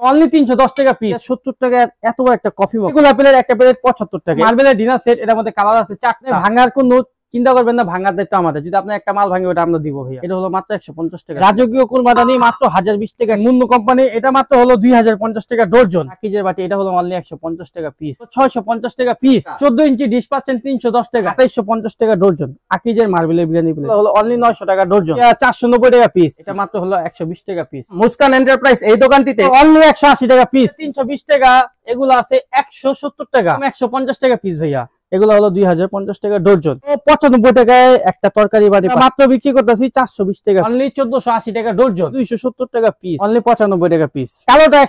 Only 310 টাকা piece, 70 টাকা এত বড় একটা কফি মগ। এগুলা প্লেট একটা প্লেট 75 টাকা। মার্বেলের ডিনার সেট, এটার মধ্যে কালার আছে 4টা। ভাঙার কোনো চিন্তা করবেন না, ভাঙার দায়িত্ব আমাদের। যদি আপনি একটা মাল ভাঙে ওটা আমরা দিব ভাইয়া। এটা হলো মাত্র 150 টাকা। রাজকীয় কুরবানি মাত্র 1020 টাকা। মুন্নু কোম্পানি এটা মাত্র হলো 2050 টাকা ডর্জন। আকিজের বাটি এটা হলো অনলি 150 টাকা পিস, 650 টাকা পিস। 14 ইঞ্চি ডিশ পাচ্ছেন 310 টাকা, 2850 টাকা ডর্জন। আকিজের মার্বেলের বিরিয়ানি প্লেট হলো অনলি 900 টাকা ডর্জন, 490 টাকা পিস। এটা মাত্র হলো 120 টাকা পিস। মুস্কান এন্টারপ্রাইজ এই দোকানটিতে অনলি 180 টাকা পিস, 320 টাকা। এগুলো আছে 170 টাকা, 150 টাকা পিস ভাইয়া। এগুলো হলো 2050 টাকা ডর্জন। 95 টাকায় একটা তরকারি বাটি মাত্র বিক্রি করতেছি 420 টাকা, অনলি 1480 টাকা ডর্জন, 270 টাকা পিস, অনলি 95 টাকা পিস। কালোটা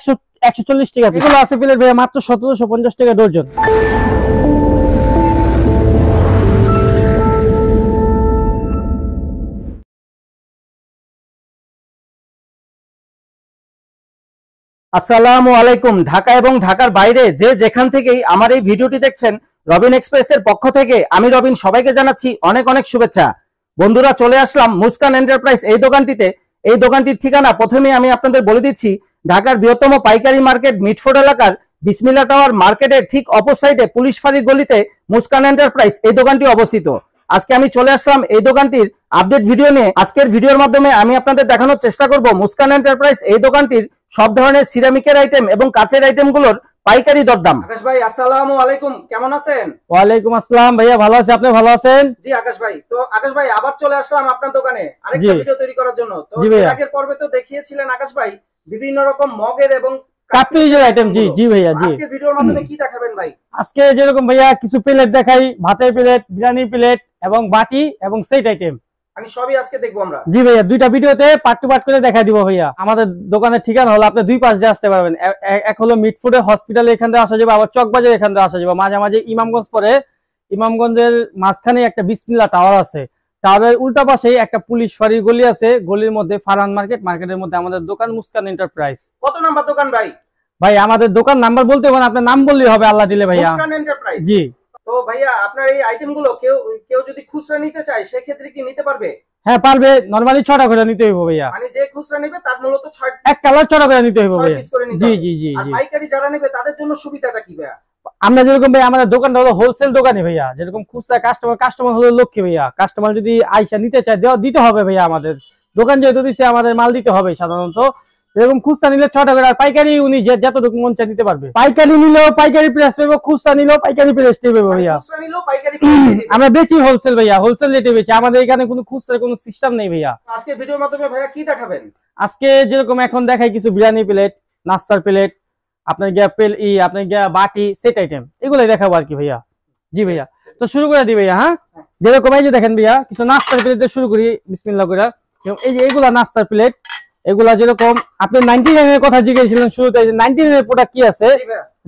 140 টাকা পিস। এগুলো আছে প্লেট ভাইয়া মাত্র 1750 টাকা ডর্জন। আসসালামু আলাইকুম। ঢাকা এবং ঢাকার বাইরে যে যেখান থেকেই আমার এই ভিডিওটি দেখছেন, রবিন এক্সপ্রেসের পক্ষ থেকে আমি রবিন সবাইকে জানাচ্ছি অনেক অনেক শুভেচ্ছা। বন্ধুরা, চলে আসলাম মুস্কান এন্টারপ্রাইজ এই দোকানটিতে। এই দোকানটির ঠিকানা প্রথমে আমি আপনাদের বলে দিচ্ছি। ঢাকার বৃহত্তম পাইকারি মার্কেট মিটফোর্ড এলাকার বিসমিল্লাহ টাওয়ার মার্কেটের ঠিক অপর সাইডে পুলিশ ফাঁড়ির গলিতে মুস্কান এন্টারপ্রাইজ এই দোকানটি অবস্থিত। আজকে আমি চলে আসলাম এই দোকানটির আপডেট ভিডিও নিয়ে। আজকের ভিডিওর মাধ্যমে আমি আপনাদের দেখানোর চেষ্টা করব মুস্কান এন্টারপ্রাইজ এই দোকানটির সব ধরনের সিরামিকের আইটেম এবং কাচের আইটেমগুলোর পাইকারি দরদাম। আকাশ ভাই, আসসালামু আলাইকুম, কেমন আছেন? ওয়ালাইকুম আসসালাম ভাইয়া, ভালো আছি। আপনি ভালো আছেন? জি আকাশ ভাই। তো আকাশ ভাই, আবার চলে আসলাম আপনার দোকানে আরেকটা ভিডিও তৈরি করার জন্য। তো আগের পর্বে তো দেখিয়েছিলেন আকাশ ভাই বিভিন্ন রকম মগের এবং কাটলিজের আইটেম। জি জি ভাইয়া, জি। আজকে ভিডিওর মাধ্যমে কি দেখাবেন ভাই? আজকে যেরকম ভাইয়া কিছু প্লেট দেখাই, ভাতের প্লেট, বিরিয়ানি প্লেট এবং বাটি এবং সেট আইটেম আমি সবই আজকে দেখবো আমরা। জি ভাইয়া, দুইটা ভিডিওতে পার্ট টু পার্ট করে দেখা দিব ভাইয়া। আমাদের দোকানের ঠিকানা হলো আপনি দুই পাশ দিয়ে আসতে পারবেন। এক হলো মিটফুডে হসপিটালে, এখান থেকে আসা যাবে, আবার চকবাজার এখান থেকে আসা যাবে। মাঝামাঝি ইমামগঞ্জ পরে, ইমামগঞ্জের মাঝখানে একটা বিসমিল্লাহ টাওয়ার আছে। টাওয়ারের উল্টা পাশেই একটা পুলিশ ফাঁড়ির গলি আছে। গলির মধ্যে ফারহান মার্কেট, মার্কেটের মধ্যে আমাদের দোকান মুস্কান এন্টারপ্রাইজ। কত নাম্বার দোকান ভাই? ভাই আমাদের দোকান নাম্বার বলতে হবে না, আপনার নাম বললেই হবে, আল্লাহ দিলে ভাইয়া। মুস্কান এন্টারপ্রাইজ। জি। তো ভাইয়া, আপনার এই আইটেমগুলো কেউ যদি খুচরা নিতে চায় সেক্ষেত্রে কি নিতে পারবে? হ্যাঁ পারবে, নরমালি 6টা করে নিতে হইব ভাইয়া। মানে যে খুচরা নেবে তার মূলত 6 এক কালার 6টা করে নিতে হইব ভাইয়া। জি জি জি। আর পাইকারি যারা নেবে তাদের জন্য সুবিধাটা কি ভাইয়া? আমরা যেরকম ভাই, আমাদের দোকানটা হলো হোলসেল দোকানে ভাইয়া। যেরকম খুচরা কাস্টমার হলো লক্ষ্মী ভাইয়া। কাস্টমার যদি আইসা নিতে চায় দিতে হবে ভাইয়া। আমাদের দোকান যেহেতু দিচ্ছে আমাদের মাল দিতে হবে সাধারণত। এরকম খুচরা নিলে 6টা করে, আর পাইকারি উনি যতটুকু মন চায় নিতে পারবে। পাইকারি নিলেও পাইকারি প্রাইস পাবো, খুচরা নিলেও পাইকারি প্রাইস পাবো ভাইয়া। খুচরা নিলেও পাইকারি প্রাইস দিবেন? আমরা বেচি হোলসেল ভাইয়া, হোলসেল রেটে বেচি। আমাদের এখানে কোনো খুচরা কোনো সিস্টেম নেই ভাইয়া। আজকে ভিডিওর মাধ্যমে ভাইয়া কি দেখাবেন? আজকে যেরকম এখন দেখাই কিছু বিরিয়ানি প্লেট, নাস্তার প্লেট, আপনার আপনার বাটি, সেট আইটেম, এগুলাই দেখাবো আর কি ভাইয়া। জি ভাইয়া, তো শুরু করে দিই ভাইয়া। হ্যাঁ, যেরকম এই যে দেখেন ভাইয়া, কিছু নাস্তার প্লেট দিয়ে শুরু করি বিসমিল্লাহ করে। এই যে এগুলা নাস্তার প্লেট, এগুলা যেরকম আপনি 99 এর কথা জিজ্ঞেসছিলেন শুরুতে, 99 এর প্রোডাক্ট কি আছে,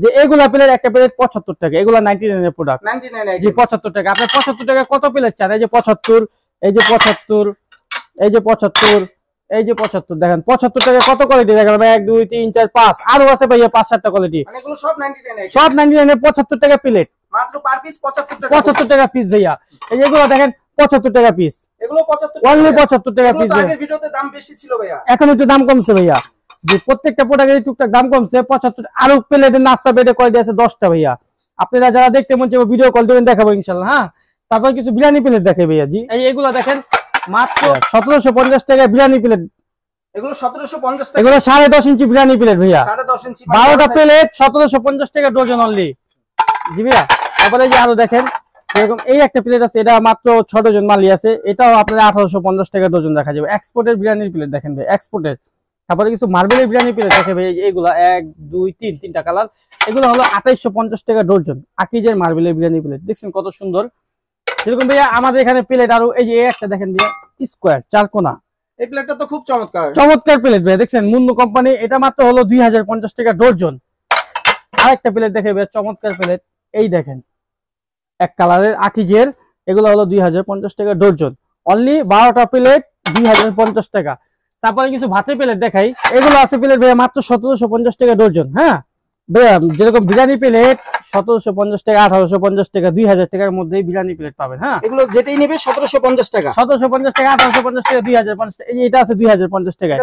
যে এগুলা প্লেট একটা প্লেট 75 টাকা। এগুলা 99 এর প্রোডাক্ট। 99 জি 75 টাকা। আপনি 75 টাকা কত প্লেট চান? এই যে 75, এই যে 75, এই যে 75, এই যে 75। দেখেন 75 টাকা কত কোয়ালিটি দেখেন ভাই, 1 2 3 4 5 আরো আছে ভাইয়া, 5-7টা কোয়ালিটি। মানে এগুলো সব 99, সব 99 এর 75 টাকা প্লেট, মাত্র পার পিস 75 টাকা। 75 টাকা পিস ভাইয়া। এই যে এগুলো দেখেন 75 টাকা পিস, এগুলো 75 অনলি 75 টাকা পিস। আগের ভিডিওতে দাম বেশি ছিল ভাইয়া, এখন একটু দাম কমছে ভাইয়া। যে প্রত্যেকটা প্রোডাক্টের টুকটাক দাম কমছে। 75 আরো প্লেটের নাস্তা বেডে কোয়ালিটি আছে 10টা ভাইয়া। আপনারা যারা দেখতে মন চাইবে ভিডিও কল দিবেন, দেখাবো ইনশাআল্লাহ। হ্যাঁ, তারপর কিছু বিরিয়ানি প্লেট দেখাই ভাইয়া। জি, এইগুলো দেখেন মাত্র 1750 টাকা বিরিয়ানি প্লেট। এগুলো 1750 টাকা। এগুলো 10.5 ইঞ্চি বিরিয়ানি প্লেট ভাইয়া, 10.5 ইঞ্চি 12টা প্লেট 1750 টাকা ডজন অনলি। জি ভাইয়া। তারপরে যে আরো দেখেন এরকম এই একটা প্লেট আছে, এটা মাত্র 6 ডজন মালই আছে। এটাও আপনার 1850 টাকা ডজন দেখা যাবে। এক্সপোর্টের বিরিয়ানির প্লেট দেখেন ভাই, এক্সপোর্টের। তারপরে কিছু মার্বেলের বিরিয়ানি প্লেট দেখে ভাই, এইগুলা 1 2 3 তিনটা কালার। এগুলো হলো 2850 টাকা ডজন। আকিজের মার্বেলের বিরিয়ানি প্লেট দেখছেন কত সুন্দর। যেরকম ভাইয়া আমাদের এখানে প্লেট আরো এই যে একটা দেখেন ভাইয়া, স্কোয়ার 4 কোনা। এই প্লেটটা তো খুব চমৎকার, চমৎকার প্লেট ভাই। দেখছেন মুন্নু কোম্পানি, এটা মাত্র হলো 2050 টাকা ডজন। আরেকটা প্লেট দেখে ভাই, চমৎকার প্লেট। এই দেখেন এক কালারের আকিজের, এগুলো হলো 2050 টাকা ডজন। অনলি 12টা প্লেট 2050 টাকা। তারপরে কিছু ভাতের প্লেট দেখাই, এগুলো আছে প্লেট ভাইয়া মাত্র 1750 টাকা ডজন। হ্যাঁ, ভাইয়া যেরকম বিরিয়ানি প্লেট 1750 টাকা, 1850 টাকা, 2000 টাকার মধ্যে বিরিয়ানি প্লেট পাবেন। হ্যাঁ, এগুলো যেটাই নেবে 1750 টাকা, 1750 টাকা, 1850 টাকা, 2050 টাকা। এই যে এটা আছে 2050 টাকায়।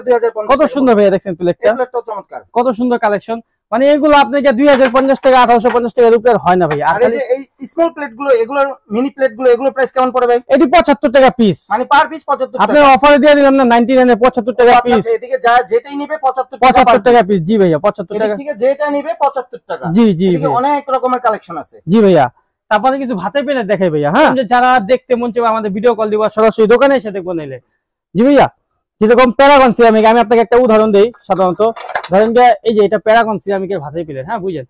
কত সুন্দর ভাইয়া, দেখছেন প্লেটটা চমৎকার, কত সুন্দর কালেকশন। মানে এগুলো আপনাকে 2050 টাকা, 1850 টাকার উপরে হয় না ভাই। আর এই যে এই স্মল প্লেট গুলো, এগুলোর মিনি প্লেট গুলো, এগুলো প্রাইস কেমন পড়ে ভাই? এটি 75 টাকা পিস, মানে পার পিস 75 টাকা। আপনি অফারে দিয়ে দিলাম না 99 এ 75 টাকা পিস। এদিকে যেটাই নেবে 75 টাকা পিস। জি ভাইয়া 75 টাকা। ঠিক আছে, যেটা নেবে 75 টাকা। জি জি, অনেক রকমের কালেকশন আছে। জি ভাইয়া, তারপরে কিছু ভাতের প্লেট দেখাই ভাইয়া। হ্যাঁ, যারা দেখতে মন চাইবে আমাদের ভিডিও কল দিবা, সরাসরি দোকানে এসে দেখবো নিলে। জি ভাইয়া, যেরকম প্যারাগন সিরামিক, আমি আপনাকে একটা উদাহরণ দেই। সাধারণত ধরেন যে এই যে এটা প্যারাগন সিরামিকের ভাতের প্লেট। হ্যাঁ, বুঝলেন,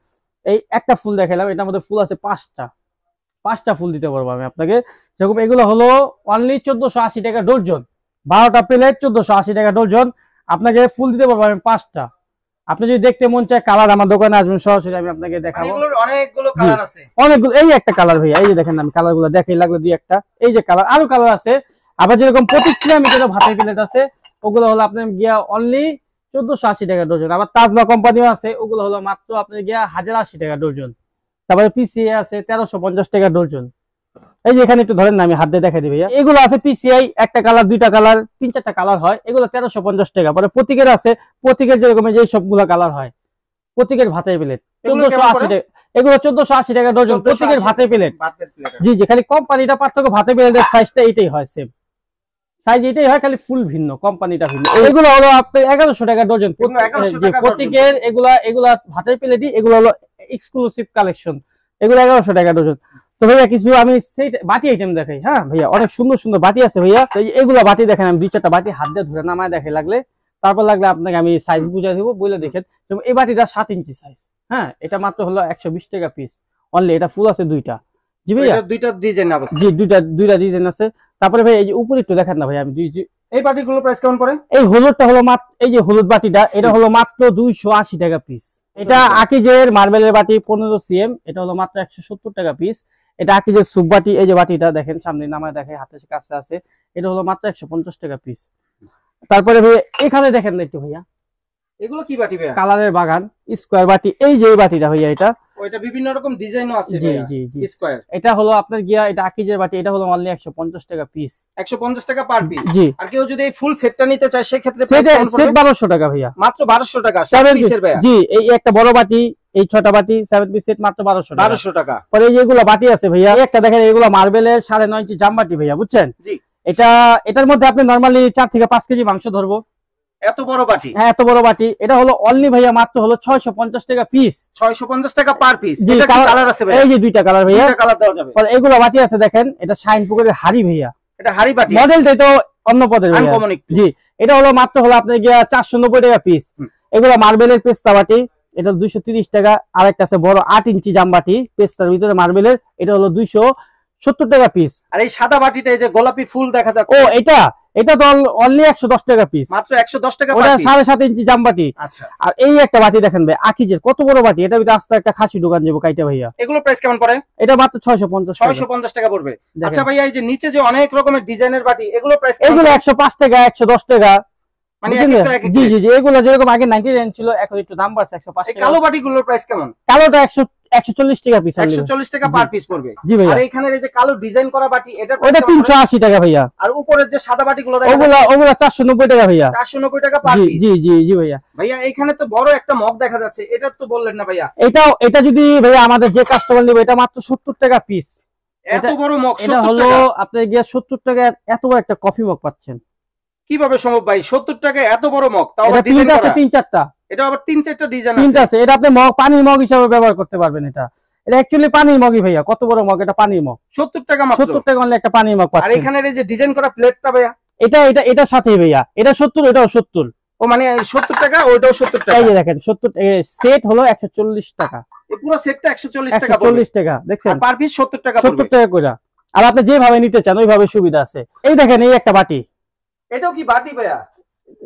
এই একটা ফুল দেখালাম, এটার মধ্যে ফুল আছে 5টা ফুল দিতে পারবো আমি আপনাকে। যেরকম এগুলো হলো অনলি 1480 টাকা ডর্জন, 12টা প্লেট 1480 টাকা ডর্জন। আপনাকে ফুল দিতে পারবো আমি 5টা। আপনি যদি দেখতে মন চায় কালার, আমার দোকানে আসবেন, সরাসরি আমি আপনাকে দেখাবো। অনেকগুলো কালার আছে, অনেকগুলো। এই একটা কালার ভাইয়া, এই যে দেখেন, আমি কালার গুলো দেখাই লাগলো দুই একটা। এই যে কালার, আরো কালার আছে। আবার যেরকম প্রতীক সিরামিকের ভাতের প্লেট আছে, ওগুলো হলো আপনার গিয়া অনলি 1480 টাকা ডর্জন। আবার তাজমা কোম্পানিও আছে, ওগুলো হলো মাত্র আপনার গিয়া 1080 টাকা ডর্জন। তারপরে পিসিআই আছে 1350 টাকা ডর্জন। এই যে এখানে একটু ধরেন না, আমি হাত দিয়ে দেখাই দিই ভাইয়া। এগুলো আছে পিসিআই, একটা কালার, দুইটা কালার, 3-4টা কালার হয়, এগুলো 1350 টাকা। পরে প্রতীকের আছে, প্রতীকের যেরকম যে সবগুলো কালার হয়। প্রতীকের ভাতের প্লেট 1480 টাকা, এগুলো 1480 টাকা ডর্জন প্রতীকের ভাতের প্লেট। জি জি, খালি কোম্পানিটা পার্থক্য, ভাতের প্লেটের সাইজটা এটাই হয়, সেম সাইজ এটাই হয়, খালি ফুল ভিন্ন, কোম্পানিটা ভিন্ন। এগুলো হলো আপনার 1100 টাকা ডর্জন প্রতীকের। এগুলা ভাতের প্লেটই, এগুলো হলো এক্সক্লুসিভ কালেকশন, এগুলো 1100 টাকা ডর্জন। তো ভাইয়া কিছু আমি সেই বাটি আইটেম দেখাই। হ্যাঁ ভাইয়া, অনেক সুন্দর সুন্দর বাটি আছে ভাইয়া। এগুলা বাটি দেখেন, আমি 2-4টা বাটি হাত দিয়ে ধরে নামায় দেখাই, লাগলে তারপর লাগলে আপনাকে আমি সাইজ বুঝাই দেবো, বলে দেখেন। যেমন এই বাটিটা 7 ইঞ্চি সাইজ। হ্যাঁ, এটা মাত্র হলো 120 টাকা পিস অনলি। এটা ফুল আছে 2টা। জি ভাইয়া, দুইটা ডিজাইন আছে। জি, দুইটা ডিজাইন আছে। তারপরে ভাই এই যে উপরে একটু দেখেন না ভাই, আমি এই বাটিগুলো প্রাইস কেমন পড়ে? এই হলুদটা হলো মাত্র, এই যে হলুদ বাটিটা, এটা হলো মাত্র 280 টাকা পিস। এটা আকিজের মার্বেলের বাটি 15 সিএম, এটা হলো মাত্র 170 টাকা পিস। এটা আকিজের সুপ বাটি, এই যে বাটিটা দেখেন, সামনে নামায় দেখে, হাতের কাছে আছে, এটা হলো মাত্র 150 টাকা পিস। তারপরে ভাই এখানে দেখেন না একটু ভাইয়া, এগুলো কি বাটি ভাইয়া? কালারের বাগান স্কোয়ার বাটি। এই যে এই বাটিটা ভাইয়া, এটা ওইটা বিভিন্ন রকম ডিজাইনও আছে জি ভাইয়া। জি জি, স্কয়ার। এটা হলো আপনার গিয়া, এটা আকিজের বাটি, এটা হলো অনলি 150 টাকা পিস। 150 টাকা পার পিস। জি। আর কেউ যদি এই ফুল সেটটা নিতে চায়, সেই ক্ষেত্রে সেট 1200 টাকা ভাইয়া, মাত্র 1200 টাকা 7 পিসের ভাইয়া। জি, এই একটা বড় বাটি, এই 6টা বাটি 7 পিস সেট মাত্র 1200 টাকা। পরে এই যেগুলো বাটি আছে ভাইয়া, একটা দেখেন, এগুলো মার্বেলের 9.5 ইঞ্চি জাম বাটি ভাইয়া, বুঝছেন? জি। এটার মধ্যে আপনি নরমালি 4 থেকে 5 কেজি মাংস ধরবো। এত বড় বাটি? হ্যাঁ, এত বড় বাটি। এটা হলো অনলি ভাইয়া মাত্র হলো 650 টাকা পিস। 650 টাকা পার পিস। এটা কি কালার আছে ভাইয়া? এই যে 2টা কালার ভাইয়া, 2টা কালার দেওয়া যাবে। পরে এগুলো বাটি আছে দেখেন, এটা শাইন পুকুরের হাড়ি ভাইয়া, এটা হাড়ি বাটি। মডেলটাই তো অন্য পদের ভাইয়া। জি, এটা হলো মাত্র হলো আপনার গিয়া 490 টাকা পিস। এগুলো মার্বেলের পেস্তা বাটি, এটা 230 টাকা। আরেকটা আছে বড় 8 ইঞ্চি জাম বাটি, পেস্তার ভিতরে মার্বেলের, এটা হলো 270 টাকা পিস। আর এই সাদা বাটিটা, এই যে গোলাপি ফুল দেখা যাচ্ছে, ও এটা তো অনলি 110 টাকা পিস, মাত্র 110 টাকা ওটা 7.5 ইঞ্চি জাম বাটি। আচ্ছা। আর এই একটা বাটি দেখেন ভাই, আকিজের কত বড় বাটি, এটা ভিতরে আস্তে একটা খাসি দোকান যাবো কাইটা ভাইয়া। এগুলো প্রাইস কেমন পড়ে? এটা মাত্র 650 টাকা পড়বে। আচ্ছা ভাইয়া, এই যে নিচে যে অনেক রকমের ডিজাইনের বাটি, এগুলো প্রাইস? এগুলো 105 টাকা, 110 টাকা। মানে জি জি জি, এগুলো যেরকম আগে 99 ছিল, এখন একটু দাম বাড়ছে, 105 টাকা। কালো বাটিগুলোর প্রাইস কেমন? কালোটা 140 টাকা পিস। 140 টাকা পার পিস পড়বে। জি ভাইয়া। আর এখানে এই যে কালো ডিজাইন করা বাটি, এটা ওটা 380 টাকা ভাইয়া। আর উপরের যে সাদা বাটিগুলো ওগুলো 490 টাকা ভাইয়া। 490 টাকা পার পিস। জি জি জি ভাইয়া। ভাইয়া এখানে তো বড় একটা মগ দেখা যাচ্ছে, এটা তো বললেন না ভাইয়া? এটা যদি ভাইয়া আমাদের যে কাস্টমার নেবে, এটা মাত্র 70 টাকা পিস। এত বড় মগ 70 টাকা? এটা হলো আপনি গিয়া 70 টাকা এত বড় একটা কফি মগ পাচ্ছেন। কিভাবে সম্ভব ভাই? 70 টাকা এত বড় মগ, তাও আবার ডিজাইন করা। 3-4টা, এটা আবার 3-4টা ডিজাইন আছে। 3টা আছে। এটা আপনি মগ, পানির মগ হিসেবে ব্যবহার করতে পারবেন। এটা অ্যাকচুয়ালি পানির মগই ভাইয়া। কত বড় মগ, এটা পানির মগ। 70 টাকা মাত্র। 70 টাকা অনলি একটা পানির মগ পাচ্ছেন। আর এখানে এই যে ডিজাইন করা প্লেটটা ভাইয়া, এটার সাথেই ভাইয়া, এটা 70, এটাও 70। ও মানে 70 টাকা, ওইটাও 70 টাকা। এই যে দেখেন, 70 সেট হলো 140 টাকা। এই পুরো সেটটা 140 টাকা পড়বে। 140 টাকা দেখছেন, আর পার পিস 70 টাকা পড়বে। 70 টাকা কইরা। আর আপনি যেভাবে নিতে চান ওইভাবে সুবিধা আছে। এই দেখেন, এই একটা বাটি। এটাও কি বাটি ভাইয়া?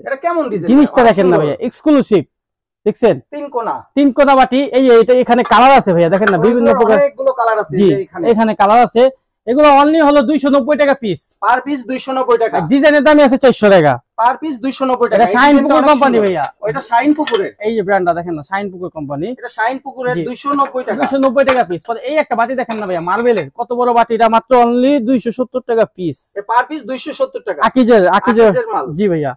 এটা কেমন ডিজাইন? জিনিসটা দেখেন না ভাইয়া, এক্সক্লুসিভ। দেখছেন, 3 কোণা বাটি। এই যে এটা, এখানে কালার আছে ভাইয়া, দেখেন না, বিভিন্ন প্রকার, অনেকগুলো কালার আছে। এখানে কালার আছে। এগুলো অনলি হলো 290 টাকা পিস। পার পিস 290 টাকা। ডিজাইনের দামই আছে 400 টাকা। পার পিস 290 টাকা। এটা শাইন পুকুর কোম্পানি ভাইয়া, ওইটা শাইন পুকুরের, এই যে ব্র্যান্ডটা দেখেন না, শাইন পুকুর কোম্পানি, এটা শাইন পুকুরের 290 টাকা। 290 টাকা পিস। এই একটা বাটি দেখেন না ভাইয়া, মার্বেলের কত বড় বাটি, এটা মাত্র অনলি 270 টাকা পিস। পার পিস 270 টাকা। আকিজের মাল। জি ভাইয়া,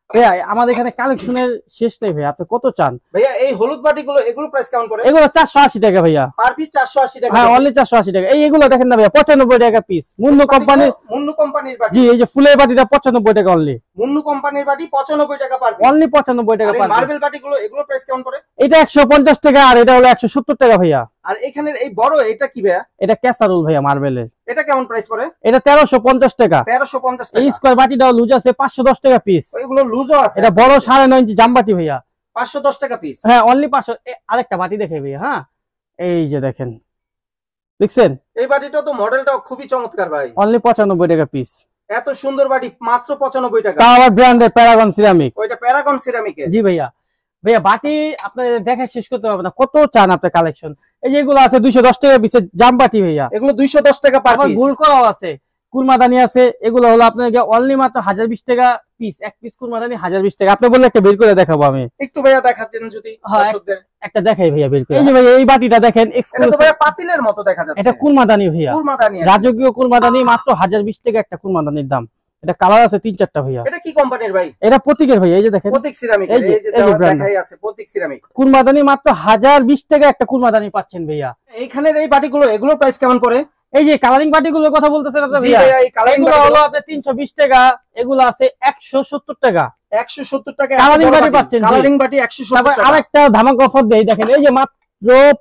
ভাইয়া আমাদের এখানে কালেকশনের শেষ নেই ভাইয়া, আপনি কত চান ভাইয়া? এই হলুদ বাটিগুলো এগুলো প্রাইস কেমন করে? এগুলো 480 টাকা ভাইয়া, পার পিস 480 টাকা। হ্যাঁ অনলি 480 টাকা। এইগুলো দেখেন না ভাইয়া 95 টাকা পিস, মুন্নু কোম্পানির, মুন্নু কোম্পানির বাটি। জি এই যে ফুলের বাটিটা 95 টাকা অনলি, মুন্নু কোম্পানির বাটি 95 টাকা পার পিস, অনলি 95 টাকা পার পিস। মার্বেল বাটিগুলো এগুলো প্রাইস কেমন করে? এটা 150 টাকা আর এটা হলো 170 টাকা ভাইয়া। আর এখানের এই বড় এটা কি ভাইয়া? এটা ক্যাসারোল ভাইয়া মার্বেলের, এটা কেমন প্রাইস পড়ে? এটা 1350 টাকা। 1350 টাকা। এই স্কয়ার বাটিটাও লুজ আছে 510 টাকা পিস, এগুলো লুজও আছে। এটা বড় 9.5 ইঞ্চি জামবাটি ভাইয়া, 510 টাকা পিস। হ্যাঁ অনলি 500। আরেকটা বাটি দেখে ভাইয়া, হ্যাঁ এই যে দেখেন, দেখছেন এই বাটিটা তো মডেলটাও খুবই চমৎকার ভাই, অনলি 95 টাকা পিস। এত সুন্দর বাটি মাত্র 95 টাকা। তাও আবার ব্র্যান্ডের প্যারাগন সিরামিক। ওইটা প্যারাগন সিরামিকের। জি ভাইয়া, ভাইয়া বাটি আপনি দেখে শেষ করতে পারবেন না, কত চান আপনার কালেকশন। এই যে এগুলো আছে 210 টাকা পিসের জামবাটি ভাইয়া, এগুলো 210 টাকা পার আবার পিস। গোল করাও আছে, কুরমাদানি আছে, এগুলো হলো আপনার অনলি মাত্র 1020 টাকা পিস। এক পিস কুরমাদানি 1020 টাকা। আপনি বললে একটা বের করে দেখাবো আমি, একটু ভাইয়া দেখাতেন যদি দর্শকদের। একটা দেখাই ভাইয়া বের করে। এই যে ভাইয়া এই বাটিটা দেখেন, এটা তো ভাইয়া পাতিলের মতো দেখা যাচ্ছে। এটা কুরমাদানি ভাইয়া, কুরমাদানি, রাজকীয় কুরমাদানি, মাত্র 1020 টাকা একটা কুরমাদানির দাম। এটা কালার আছে 3-4টা ভাইয়া। এটা কি কোম্পানির ভাই? এটা প্রতীকের ভাইয়া, এই যে দেখেন প্রতীক সিরামিক। এই যে দেখাই আছে প্রতীক সিরামিক। কুরমাদানি মাত্র 1020 টাকা একটা কুরমাদানি পাচ্ছেন ভাইয়া। এইখানের এই বাটিগুলো এগুলো প্রাইস কেমন পড়ে? এই যে কালারিং বাটিগুলোর কথা বলতেছেন আপনি ভাইয়া, এই কালারিং এগুলো হলো আপনার 320 টাকা, এগুলো আছে 170 টাকা। 170 টাকা কালারিং বাটি পাচ্ছেন, কালারিং বাটি 170 তারপর টাকা। আরেকটা ধামাকা অফার দেই, দেখেন এই যে মাত্র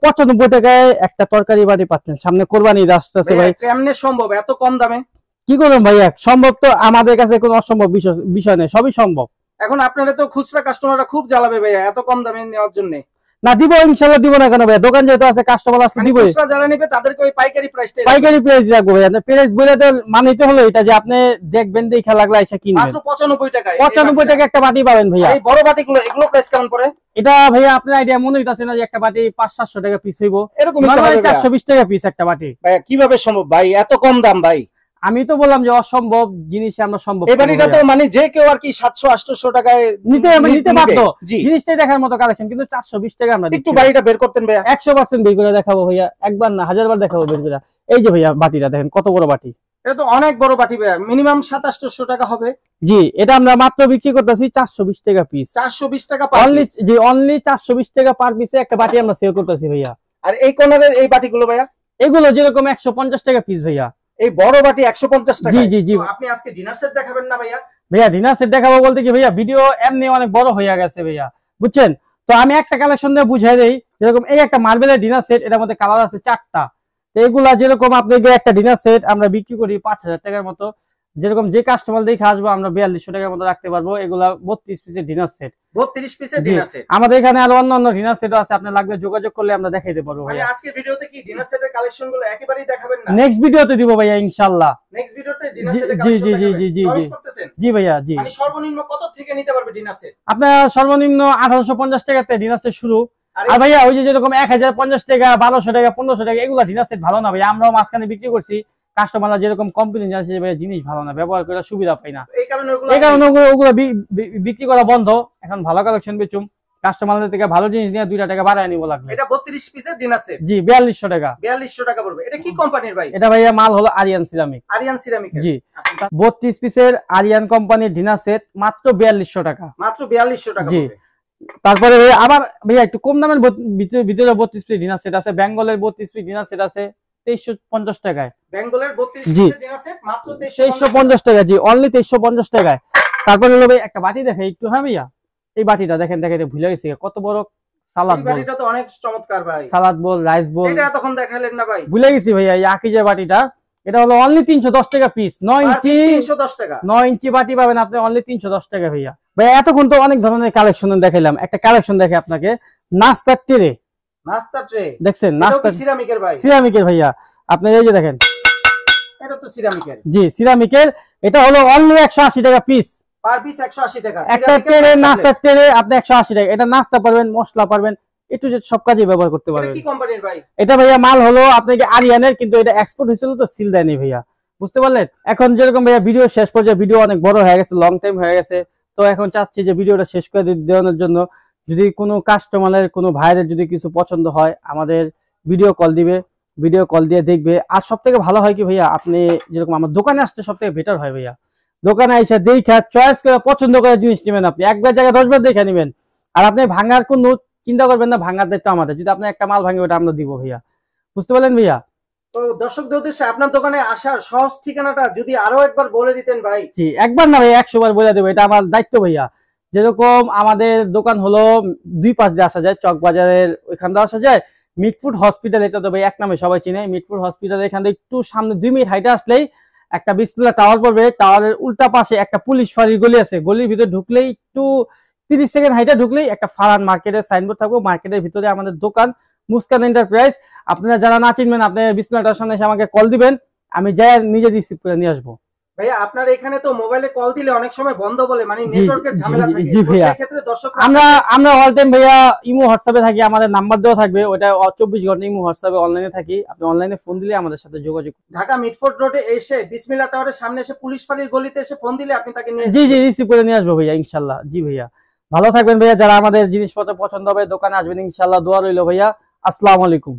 95 টাকায় একটা তরকারি বাটি পাচ্ছেন। সামনে কোরবানি ঈদ আসতেছে ভাই, কেমনে সম্ভব এত কম দামে? কি করবেন ভাইয়া, সম্ভব তো আমাদের কাছে কোনো অসম্ভব বিষয় নেই, সবই সম্ভব। এখন আপনারা তো খুচরা কাস্টমাররা খুব জ্বালাবে ভাইয়া এত কম দামে নেওয়ার জন্য। না দিব, ইনশাআল্লাহ দিব না কেন ভাইয়া, দোকান যেহেতু আছে কাস্টমার আসলে দিব। খুচরা যারা নেবে তাদেরকে ওই পাইকারি প্রাইসটাই, পাইকারি প্রাইস রাখবো ভাইয়া। প্রাইস বলে তো মানিতে হলো এটা যে আপনি দেখবেন দেখে লাগলে এসে কিনবেন। মাত্র 95 টাকায় 95 টাকা একটা বাটি পাবেন ভাইয়া। এই বড় বাটিগুলো এগুলো প্রাইস কেমন পড়ে? এটা ভাইয়া আপনার আইডিয়া মনে হইতাছে না যে একটা বাটি 500-700 টাকা পিস হইব? এরকম 420 টাকা পিস একটা বাটি। ভাইয়া কিভাবে সম্ভব ভাই এত কম দাম ভাই? আমি তো বললাম যে অসম্ভব জিনিস আমরা সম্ভব। এই বাটিটা তো মানে যে কেউ আর কি 700-800 টাকায় নিতে বাধ্য। জি, জিনিসটাই দেখার মতো কালেকশন, কিন্তু 420 টাকা আমরা একটু বাড়িটা বের করতেন ভাইয়া। 100% বের করে দেখাবো ভাইয়া, একবার না 1000 বার দেখাবো বের করে। এই যে ভাইয়া বাটিটা দেখেন কত বড় বাটি, এটা তো অনেক বড় বাটি ভাইয়া, মিনিমাম 700-800 টাকা হবে। জি এটা আমরা মাত্র বিক্রি করতেছি 420 টাকা পিস। 420 টাকা পার অনলি, পিস। জি অনলি 420 টাকা পার পিসে একটা বাটি আমরা সেল করতেছি ভাইয়া। আর এই কোণের এই বাটিগুলো ভাইয়া এগুলো যেরকম 150 টাকা পিস ভাইয়া। এই বড় বাটি 150 টাকা। জি জি জি। আপনি আজকে ডিনার সেট দেখাবেন না ভাইয়া? ভাইয়া ডিনার সেট দেখাবো বলতে কি ভাইয়া, ভিডিও এমনি অনেক বড় হয়ে গেছে ভাইয়া, বুঝছেন তো। আমি একটা কালেকশন দিয়ে বুঝাই দেই, যেরকম এই একটা মার্বেলের ডিনার সেট, এটার মধ্যে কালার আছে 4টা। তো এগুলা যেরকম আপনাকে একটা ডিনার সেট আমরা বিক্রি করি 5000 টাকার মতো, যেরকম যে কাস্টমার দেখে আসবো আমরা 4200 টাকার মতো রাখতে পারবো। এগুলা 32 পিসের ডিনার সেট। 32 পিসের ডিনার সেট। আমাদের এখানে আরো অন্যান্য ডিনার সেটও আছে, আপনার লাগলে যোগাযোগ করলে আমরা দেখাইতে পারবো মানে ভাইয়া। আজকে ভিডিওতে কি ডিনার সেটের কালেকশন গুলো একেবারেই দেখাবেন না? নেক্সট ভিডিওতে দিব ভাইয়া ইনশাআল্লাহ। নেক্সট ভিডিওতে ডিনার জি, সেটের জি, কালেকশন জি, জি, দেখাবেন। জি, জি, প্রমিস জি। করতেছেন? জি ভাইয়া জি। মানে সর্বনিম্ন কত থেকে নিতে পারবে ডিনার সেট? আপনার সর্বনিম্ন 1850 টাকাতে ডিনার সেট শুরু। আর আর ভাইয়া ওই যে যেরকম 1050 টাকা, 1200 টাকা, 1500 টাকা, এগুলা ডিনার সেট ভালো না ভাইয়া। আমরাও মাঝখানে বিক্রি করছি, কাস্টমাররা যেরকম কমপ্লেইন জানাচ্ছে যে ভাইয়া জিনিস ভালো না, ব্যবহার করে সুবিধা পাই না, এই কারণে ওগুলো বিক্রি করা বন্ধ। এখন ভালো কালেকশন বেচুম, কাস্টমারদের থেকে ভালো জিনিস নিয়ে 2 টাকা বাড়ায় নিব লাগবে। এটা 32 পিসের ডিনার সেট। জি 4200 টাকা। 4200 টাকা পড়বে। এটা কি কোম্পানির ভাই? এটা ভাইয়া মাল হলো আরিয়ান সিরামিক। আরিয়ান সিরামিক। জি 32 পিসের আরিয়ান কোম্পানির ডিনার সেট মাত্র 4200 টাকা। মাত্র 4200 টাকা জি। পড়বে। তারপরে আবার ভাইয়া একটু কম দামের ভিতরে 32 পিস ডিনার সেট আছে, বেঙ্গলের 32 পিস ডিনার সেট আছে 2350 টাকায়। বেঙ্গলের 32 জি। পিসের ডিনার সেট মাত্র 2350 টাকা। জি অনলি 2350 টাকায়। তারপরে হলো ভাই একটা বাটি দেখাই একটু, হ্যাঁ ভাইয়া এই বাটিটা দেখেন, দেখাইতে ভুলে গেছি কত বড় সালাদ এই বোল। বাটিটা তো অনেক চমৎকার ভাই। সালাদ বোল, রাইস বোল। এটা তখন দেখালেন না ভাই? ভুলে গেছি ভাইয়া, এই আকিজের বাটিটা, এটা হলো অনলি 310 টাকা পিস। 9 ইঞ্চি 310 টাকা। 9 ইঞ্চি বাটি পাবেন আপনি অনলি 310 টাকা ভাইয়া। ভাই এতক্ষণ তো অনেক ধরনের কালেকশন দেখাইলাম, একটা কালেকশন দেখে আপনাকে নাস্তার ট্রে। নাস্তা ট্রে দেখছেন? নাস্তা সিরামিকের ভাই। সিরামিকের ভাইয়া, আপনি এই যে দেখেন, এটা তো সিরামিকের। জি সিরামিকের। এটা হলো অনলি 180 টাকা পিস। পার পিস 180 টাকা। একটা ট্রে, নাস্তার ট্রে আপনি 180 টাকা। এটা নাস্তা পারবেন, মশলা পারবেন, একটু যে সব কাজে ব্যবহার করতে এটা পারবেন। কি কোম্পানির ভাই? এটা ভাইয়া মাল হলো আপনাকে আরিয়ানের, কিন্তু এটা এক্সপোর্ট হয়েছিল তো সিল দেয়নি ভাইয়া, বুঝতে পারলেন। এখন যেরকম ভাইয়া ভিডিও শেষ পর্যায়ে, ভিডিও অনেক বড় হয়ে গেছে, লং টাইম হয়ে গেছে, তো এখন চাচ্ছি যে ভিডিওটা শেষ করে দেওয়ানোর জন্য, যদি কোনো কাস্টমারের কোনো ভাইয়ের যদি কিছু পছন্দ হয় আমাদের ভিডিও কল দিবে, ভিডিও কল দিয়ে দেখবে। আর সব থেকে ভালো হয় কি ভাইয়া, আপনি যেরকম আমার দোকানে আসতে সব থেকে বেটার হয় ভাইয়া। দোকানে এসে দেখা চয়েস করে পছন্দ করে জিনিস নেবেন, আপনি একবার জায়গায় 10 বার দেখে নেবেন। আর আপনি ভাঙার কোনো চিন্তা করবেন না, ভাঙার দায়িত্ব আমাদের। যদি আপনি একটা মাল ভাঙে ওটা আমরা দিব ভাইয়া, বুঝতে পারলেন ভাইয়া? তো দর্শকদের উদ্দেশ্যে আপনার দোকানে আসার সহজ ঠিকানাটা যদি আরো একবার বলে দিতেন ভাই। জি, একবার না ভাই 100 বার বলে দেবো, এটা আমার দায়িত্ব ভাইয়া। যেরকম আমাদের দোকান হলো 2 পাশ দিয়ে আসা যায়, চক বাজারের ওইখান দিয়ে আসা যায়। মিটফুড হসপিটাল, এটা তো ভাই এক নামে সবাই চিনে। মিটফুড হসপিটাল এখান থেকে একটু সামনে 2 মিনিট হাইটে আসলেই একটা বিসমিল্লাহ টাওয়ার পড়বে। টাওয়ারের উল্টা পাশে একটা পুলিশ ফাঁড়ির গলি আছে, গলির ভিতরে ঢুকলেই একটু 30 সেকেন্ড হাইটে ঢুকলেই একটা ফারহান মার্কেটের সাইনবোর্ড থাকবে। মার্কেটের ভিতরে আমাদের দোকান মুস্কান এন্টারপ্রাইজ। আপনারা যারা না চিনবেন, আপনি বিসমিল্লাহ টাওয়ার সামনে এসে আমাকে কল দিবেন, আমি যাই নিজে রিসিভ করে নিয়ে আসবো। ভাইয়া আপনার এখানে তো মোবাইলে কল দিলে অনেক সময় বন্ধ বলে, মানে জি, নেটওয়ার্কের ঝামেলা জি, থাকে। জি তো ভাইয়া। সেই ক্ষেত্রে দর্শক আমরা অল টাইম ভাইয়া ইমো হোয়াটসঅ্যাপে থাকি, আমাদের নাম্বার দেওয়া থাকবে, ওটা 24 ঘন্টা ইমো হোয়াটসঅ্যাপে অনলাইনে থাকি। আপনি অনলাইনে ফোন দিলে আমাদের সাথে যোগাযোগ। ঢাকা মিটফোর্ড রোডে এসে বিসমিল্লাহ টাওয়ারের সামনে এসে পুলিশ ফাঁড়ির গলিতে এসে ফোন দিলে আপনি তাকে নিয়ে জি জি, রিসিভ করে নিয়ে আসবো ভাইয়া ইনশাল্লাহ। জি ভাইয়া, ভালো থাকবেন ভাইয়া। যারা আমাদের জিনিসপত্র পছন্দ হবে দোকানে আসবেন ইনশাল্লাহ। দোয়া রইল ভাইয়া। আসসালামু আলাইকুম।